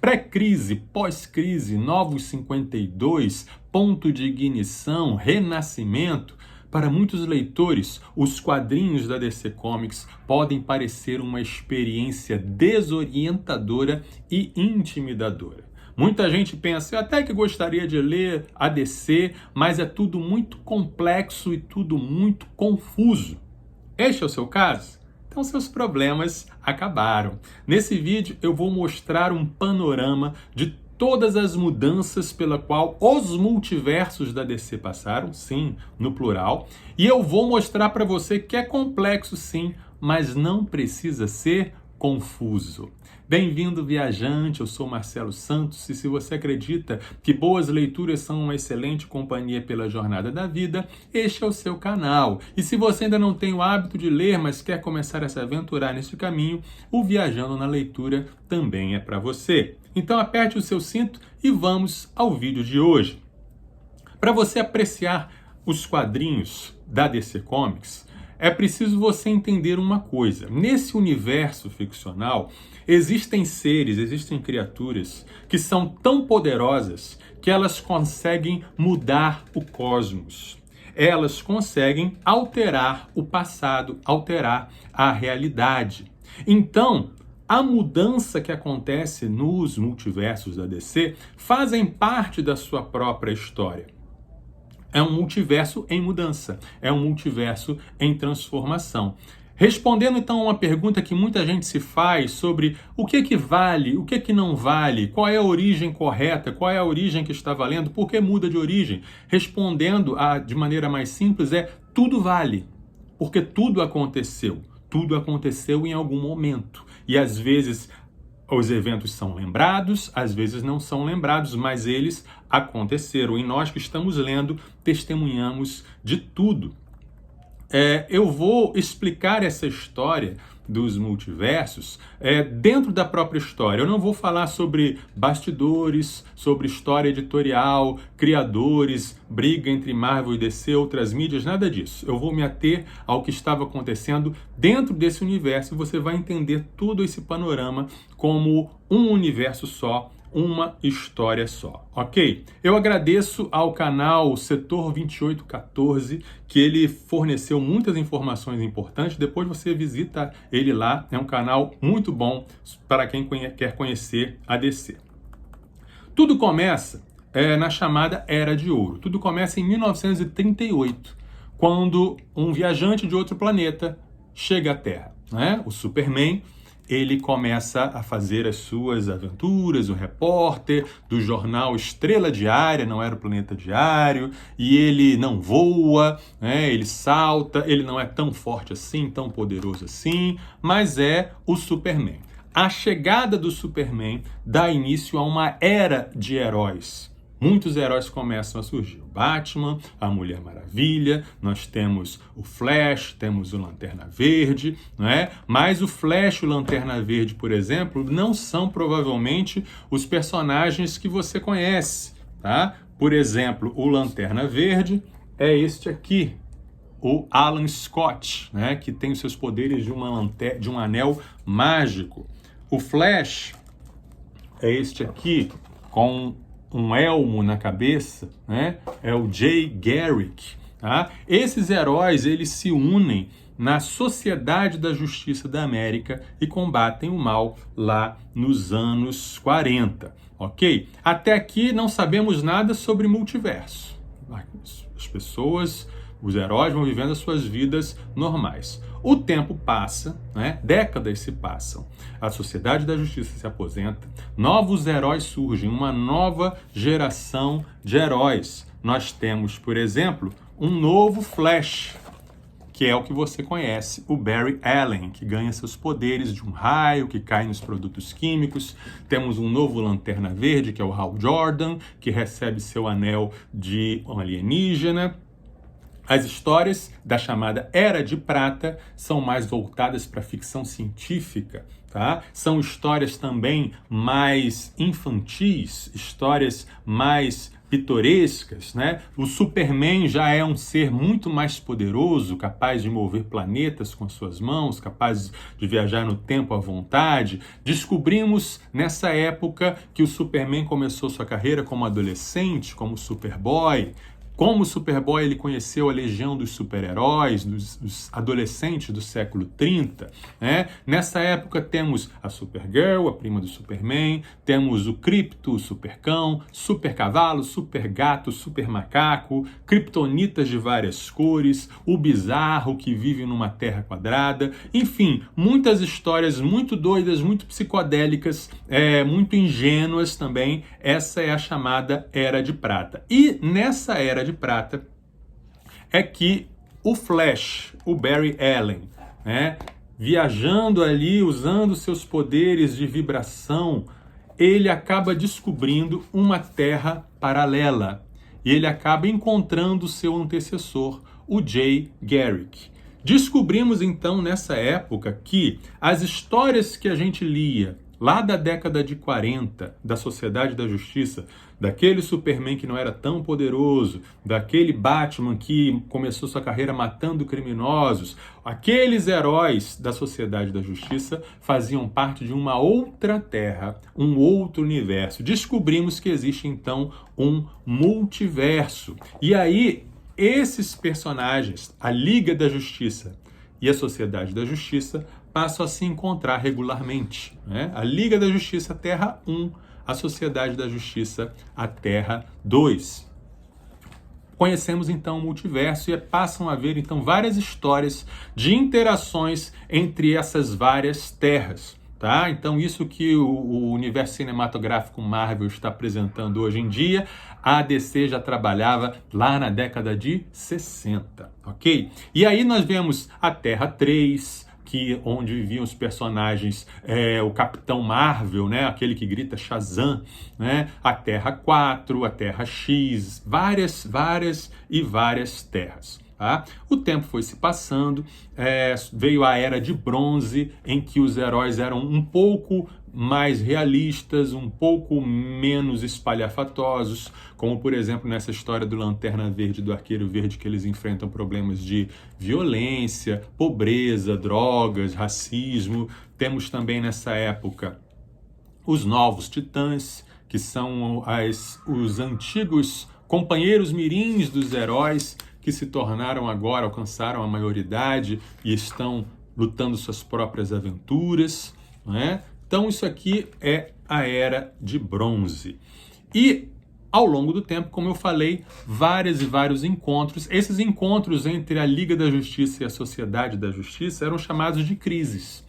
Pré-crise, pós-crise, Novos 52, ponto de ignição, renascimento. Para muitos leitores, os quadrinhos da DC Comics podem parecer uma experiência desorientadora e intimidadora. Muita gente pensa, eu até que gostaria de ler a DC, mas é tudo muito complexo e tudo muito confuso. Este é o seu caso? Então seus problemas acabaram. Nesse vídeo eu vou mostrar um panorama de todas as mudanças pela qual os multiversos da DC passaram, sim, no plural, e eu vou mostrar para você que é complexo sim, mas não precisa ser confuso. Bem-vindo, viajante, eu sou Marcelo Santos e se você acredita que boas leituras são uma excelente companhia pela jornada da vida, este é o seu canal. E se você ainda não tem o hábito de ler, mas quer começar a se aventurar nesse caminho, o Viajando na Leitura também é para você. Então aperte o seu cinto e vamos ao vídeo de hoje. Para você apreciar os quadrinhos da DC Comics, é preciso você entender uma coisa. Nesse universo ficcional, existem seres, existem criaturas que são tão poderosas que elas conseguem mudar o cosmos. Elas conseguem alterar o passado, alterar a realidade. Então, a mudança que acontece nos multiversos da DC fazem parte da sua própria história. É um multiverso em mudança, é um multiverso em transformação. Respondendo então a uma pergunta que muita gente se faz sobre o que vale, o que não vale, qual é a origem correta, qual é a origem que está valendo, por que muda de origem? Respondendo de maneira mais simples tudo vale, porque tudo aconteceu em algum momento. E às vezes os eventos são lembrados, às vezes não são lembrados, mas eles aconteceram. E nós que estamos lendo, testemunhamos de tudo. Eu vou explicar essa história dos multiversos dentro da própria história. Eu não vou falar sobre bastidores, sobre história editorial, criadores, briga entre Marvel e DC, outras mídias, nada disso. Eu vou me ater ao que estava acontecendo dentro desse universo e você vai entender todo esse panorama como um universo só, uma história só, ok? Eu agradeço ao canal Setor 2814, que ele forneceu muitas informações importantes. Depois você visita ele lá, é um canal muito bom para quem quer conhecer a DC. Tudo começa na chamada Era de Ouro. Tudo começa em 1938, quando um viajante de outro planeta chega à Terra, né? O Superman. Ele começa a fazer as suas aventuras, o repórter do jornal Estrela Diária, não era o Planeta Diário, e ele não voa, né? Ele salta, ele não é tão forte assim, tão poderoso assim, mas é o Superman. A chegada do Superman dá início a uma era de heróis. Muitos heróis começam a surgir. O Batman, a Mulher Maravilha, nós temos o Flash, temos o Lanterna Verde, não é? Mas o Flash e o Lanterna Verde, por exemplo, não são provavelmente os personagens que você conhece, tá? Por exemplo, o Lanterna Verde é este aqui, o Alan Scott, né? Que tem os seus poderes de um anel mágico. O Flash é este aqui, com um elmo na cabeça, né? É o Jay Garrick, tá? Esses heróis, eles se unem na Sociedade da Justiça da América e combatem o mal lá nos anos 40, ok? Até aqui não sabemos nada sobre multiverso. As pessoas, os heróis vão vivendo as suas vidas normais. O tempo passa, né? Décadas se passam, a Sociedade da Justiça se aposenta, novos heróis surgem, uma nova geração de heróis. Nós temos, por exemplo, um novo Flash, que é o que você conhece, o Barry Allen, que ganha seus poderes de um raio que cai nos produtos químicos. Temos um novo Lanterna Verde, que é o Hal Jordan, que recebe seu anel de um alienígena. As histórias da chamada Era de Prata são mais voltadas para a ficção científica, tá? São histórias também mais infantis, histórias mais pitorescas, né? O Superman já é um ser muito mais poderoso, capaz de mover planetas com suas mãos, capaz de viajar no tempo à vontade. Descobrimos nessa época que o Superman começou sua carreira como adolescente, como Superboy. Como o Superboy ele conheceu a legião dos super-heróis, dos adolescentes do século 30, né? Nessa época temos a Supergirl, a prima do Superman, temos o Krypto, o Supercão, Supercavalo, Supergato, Supermacaco, Kryptonitas de várias cores, o Bizarro que vive numa terra quadrada, enfim, muitas histórias muito doidas, muito psicodélicas, muito ingênuas também. Essa é a chamada Era de Prata. E nessa Era de Prata é que o Flash, o Barry Allen, né, viajando ali, usando seus poderes de vibração, ele acaba descobrindo uma terra paralela. E ele acaba encontrando seu antecessor, o Jay Garrick. Descobrimos então nessa época que as histórias que a gente lia lá da década de 40, da Sociedade da Justiça, daquele Superman que não era tão poderoso, daquele Batman que começou sua carreira matando criminosos, aqueles heróis da Sociedade da Justiça faziam parte de uma outra terra, um outro universo. Descobrimos que existe então um multiverso. E aí, esses personagens, a Liga da Justiça e a Sociedade da Justiça, passam a se encontrar regularmente, né? A Liga da Justiça, Terra 1, a Sociedade da Justiça, a Terra 2. Conhecemos então o multiverso e passam a haver então várias histórias de interações entre essas várias terras. Tá? Então isso que o universo cinematográfico Marvel está apresentando hoje em dia, a DC já trabalhava lá na década de 60, ok? E aí nós vemos a Terra 3, onde viviam os personagens, o Capitão Marvel, né? Aquele que grita Shazam, né? A Terra 4, a Terra X, várias terras. Tá? O tempo foi se passando, veio a Era de Bronze, em que os heróis eram um pouco mais realistas, um pouco menos espalhafatosos, como por exemplo nessa história do Lanterna Verde e do Arqueiro Verde, que eles enfrentam problemas de violência, pobreza, drogas, racismo. Temos também nessa época os Novos Titãs, que são os antigos companheiros mirins dos heróis, que se tornaram agora, alcançaram a maioridade e estão lutando suas próprias aventuras, não é? Então isso aqui é a Era de Bronze. E ao longo do tempo, como eu falei, vários encontros. Esses encontros entre a Liga da Justiça e a Sociedade da Justiça eram chamados de crises.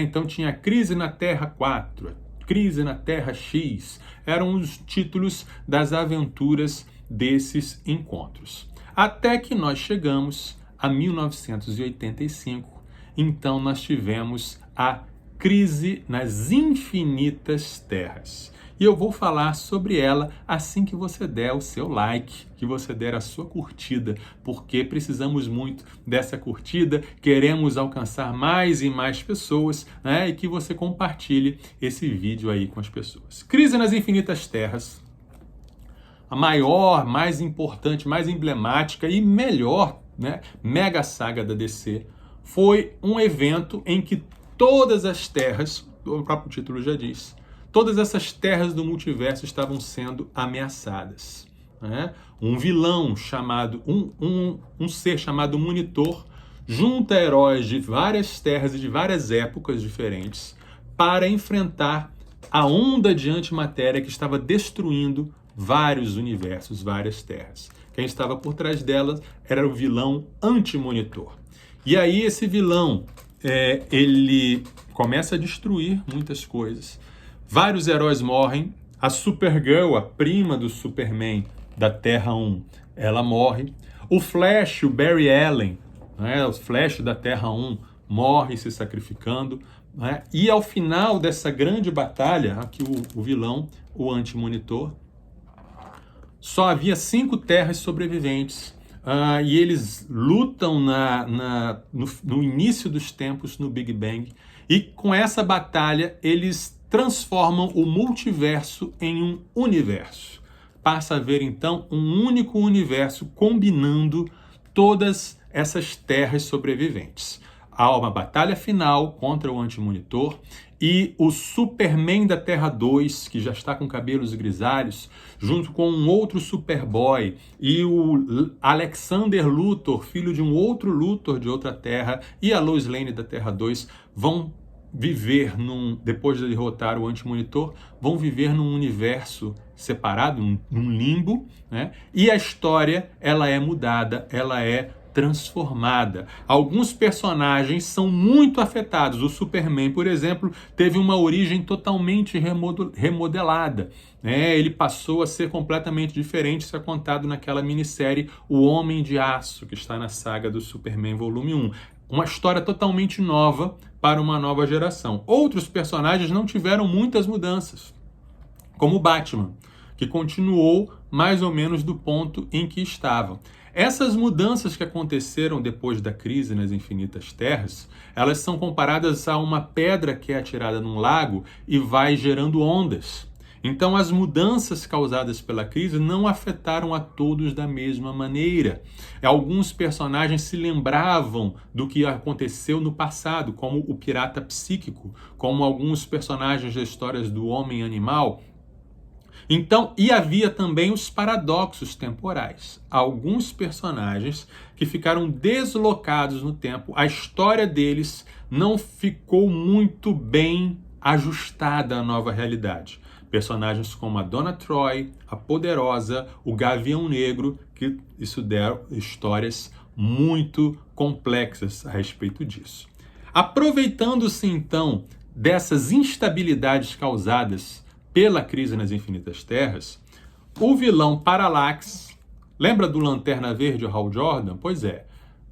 Então tinha a crise na Terra 4, crise na Terra X. Eram os títulos das aventuras desses encontros. Até que nós chegamos a 1985, então nós tivemos a crise nas infinitas terras. E eu vou falar sobre ela assim que você der o seu like, que você der a sua curtida, porque precisamos muito dessa curtida, queremos alcançar mais e mais pessoas, né? E que você compartilhe esse vídeo aí com as pessoas. Crise nas infinitas terras. A maior, mais importante, mais emblemática e melhor, né, mega saga da DC, foi um evento em que todas as terras, o próprio título já diz, todas essas terras do multiverso estavam sendo ameaçadas. Né? Um vilão chamado, um ser chamado Monitor, junta heróis de várias terras e de várias épocas diferentes para enfrentar a onda de antimatéria que estava destruindo vários universos, várias terras. Quem estava por trás delas era o vilão Anti-Monitor. E aí esse vilão, ele começa a destruir muitas coisas. Vários heróis morrem. A Supergirl, a prima do Superman da Terra 1, ela morre. O Flash, o Barry Allen, né, o Flash da Terra 1, morre se sacrificando. Né? E ao final dessa grande batalha, aqui o vilão, o Anti-Monitor, só havia 5 terras sobreviventes. e eles lutam no início dos tempos, no Big Bang, e com essa batalha eles transformam o multiverso em um universo. Passa a haver então um único universo combinando todas essas terras sobreviventes. Há uma batalha final contra o Antimonitor e o Superman da Terra 2, que já está com cabelos grisalhos, junto com um outro Superboy e o Alexander Luthor, filho de um outro Luthor de outra Terra, e a Lois Lane da Terra 2, vão viver depois de derrotar o Antimonitor, vão viver num universo separado, num limbo, né? E a história, ela é mudada, ela é transformada. Alguns personagens são muito afetados. O Superman, por exemplo, teve uma origem totalmente remodelada, né? Ele passou a ser completamente diferente. Isso é contado naquela minissérie O Homem de Aço, que está na saga do Superman volume 1. Uma história totalmente nova para uma nova geração. Outros personagens não tiveram muitas mudanças, como o Batman, que continuou mais ou menos do ponto em que estava. Essas mudanças que aconteceram depois da crise nas Infinitas Terras, elas são comparadas a uma pedra que é atirada num lago e vai gerando ondas. Então, as mudanças causadas pela crise não afetaram a todos da mesma maneira. Alguns personagens se lembravam do que aconteceu no passado, como o pirata psíquico, como alguns personagens das histórias do Homem-Animal. Então, e havia também os paradoxos temporais. Alguns personagens que ficaram deslocados no tempo, a história deles não ficou muito bem ajustada à nova realidade. Personagens como a Donna Troy, a Poderosa, o Gavião Negro, que isso deram histórias muito complexas a respeito disso. Aproveitando-se então dessas instabilidades causadas pela crise nas Infinitas Terras, o vilão Parallax, lembra do Lanterna Verde, o Hal Jordan? Pois é,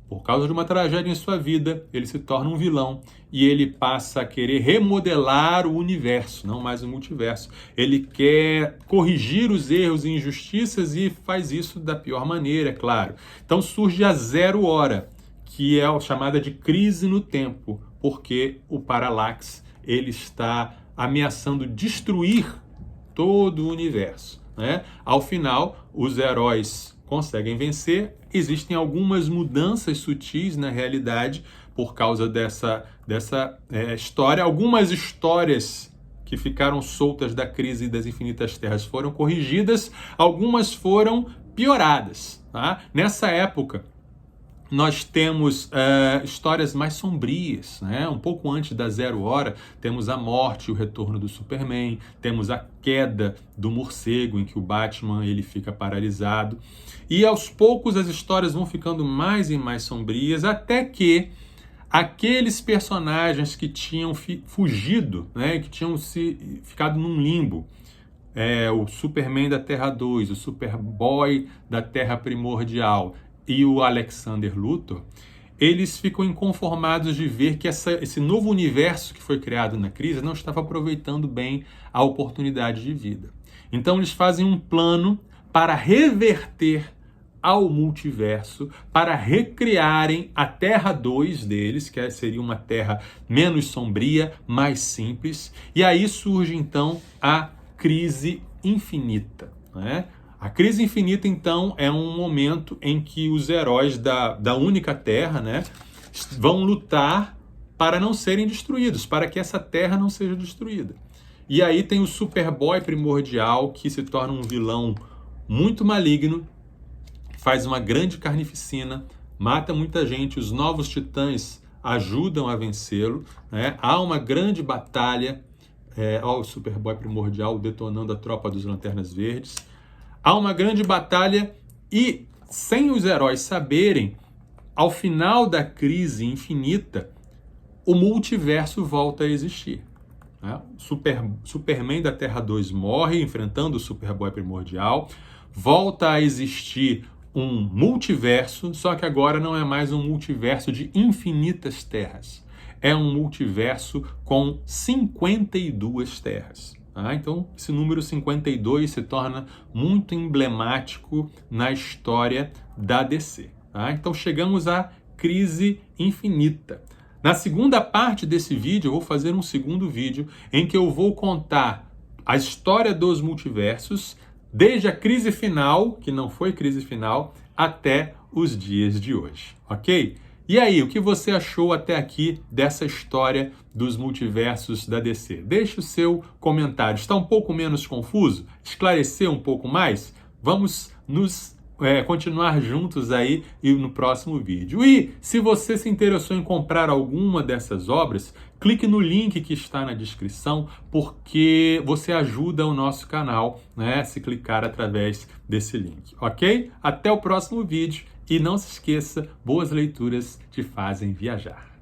por causa de uma tragédia em sua vida, ele se torna um vilão e ele passa a querer remodelar o universo, não mais o multiverso. Ele quer corrigir os erros e injustiças e faz isso da pior maneira, é claro. Então surge a Zero Hora, que é a chamada de crise no tempo, porque o Parallax ele está ameaçando destruir todo o universo, né? Ao final, os heróis conseguem vencer. Existem algumas mudanças sutis na realidade por causa dessa história. Algumas histórias que ficaram soltas da crise das Infinitas Terras foram corrigidas, algumas foram pioradas, tá? Nessa época, nós temos histórias mais sombrias, né? Um pouco antes da Zero Hora, temos a morte e o retorno do Superman, temos a queda do morcego, em que o Batman ele fica paralisado. E aos poucos as histórias vão ficando mais e mais sombrias, até que aqueles personagens que tinham fugido, né? Que tinham ficado num limbo, o Superman da Terra 2, o Superboy da Terra Primordial, e o Alexander Luthor, eles ficam inconformados de ver que esse novo universo que foi criado na crise não estava aproveitando bem a oportunidade de vida. Então eles fazem um plano para reverter ao multiverso, para recriarem a Terra 2 deles, que seria uma terra menos sombria, mais simples, e aí surge então a crise infinita, né? A crise infinita, então, é um momento em que os heróis da única Terra, né, vão lutar para não serem destruídos, para que essa Terra não seja destruída. E aí tem o Superboy primordial, que se torna um vilão muito maligno, faz uma grande carnificina, mata muita gente, os novos titãs ajudam a vencê-lo, né? Há uma grande batalha, o Superboy primordial detonando a tropa dos Lanternas Verdes. Há uma grande batalha e, sem os heróis saberem, ao final da crise infinita, o multiverso volta a existir. Né? Superman da Terra 2 morre enfrentando o Superboy primordial, volta a existir um multiverso, só que agora não é mais um multiverso de infinitas terras. É um multiverso com 52 terras. Tá? Então, esse número 52 se torna muito emblemático na história da DC. Tá? Então, chegamos à crise infinita. Na segunda parte desse vídeo, eu vou fazer um segundo vídeo em que eu vou contar a história dos multiversos, desde a crise final, que não foi crise final, até os dias de hoje, ok? E aí, o que você achou até aqui dessa história dos multiversos da DC? Deixe o seu comentário. Está um pouco menos confuso? Esclarecer um pouco mais? Vamos nos continuar juntos aí e no próximo vídeo. E se você se interessou em comprar alguma dessas obras, clique no link que está na descrição, porque você ajuda o nosso canal, né, se clicar através desse link, ok? Até o próximo vídeo. E não se esqueça, boas leituras te fazem viajar.